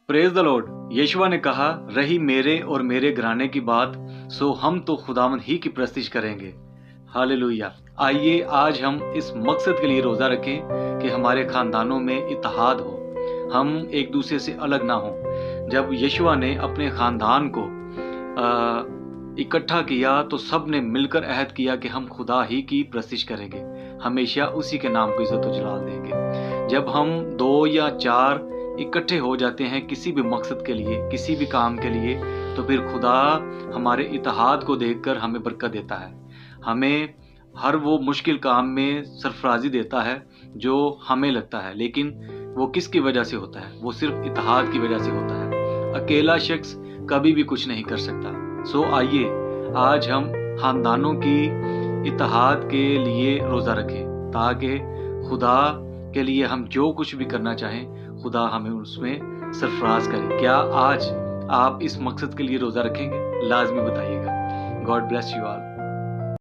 Praise the Lord. यीशुआ ने कहा, रही मेरे और मेरे घराने की बात, सो हम तो खुदावंद ही की प्रस्तिश करेंगे। हालेलुया। आइए आज हम इस मकसद के लिए रोज़ा रखें कि हमारे ख़ानदानों में इत्तेहाद हो, हम एक दूसरे से अलग ना हो। जब यीशुआ ने अपने ख़ानदान को इकट्ठा किया तो सब ने मिलकर अहद किया कि हम खुदा ही की प्रस्तिश करेंगे, हमेशा उसी के नाम को इज़्ज़त व जलाल देंगे। जब हम 2 या 4 इकट्ठे हो जाते हैं किसी भी मकसद के लिए, किसी भी काम के लिए, तो फिर खुदा हमारे इत्तेहाद को देखकर हमें बरकत देता है, हमें हर वो मुश्किल काम में सरफराजी देता है जो हमें लगता है, लेकिन वो किसकी वजह से होता है? वो सिर्फ इत्तेहाद की वजह से होता है। अकेला शख्स कभी भी कुछ नहीं कर सकता। सो आइए आज हम खानदानों की इत्तेहाद के लिए रोज़ा रखें, ताकि खुदा के लिए हम जो कुछ भी करना चाहें खुदा हमें उसमें सरफराज करे। क्या आज आप इस मकसद के लिए रोज़ा रखेंगे? लाजमी बताइएगा। God bless you all.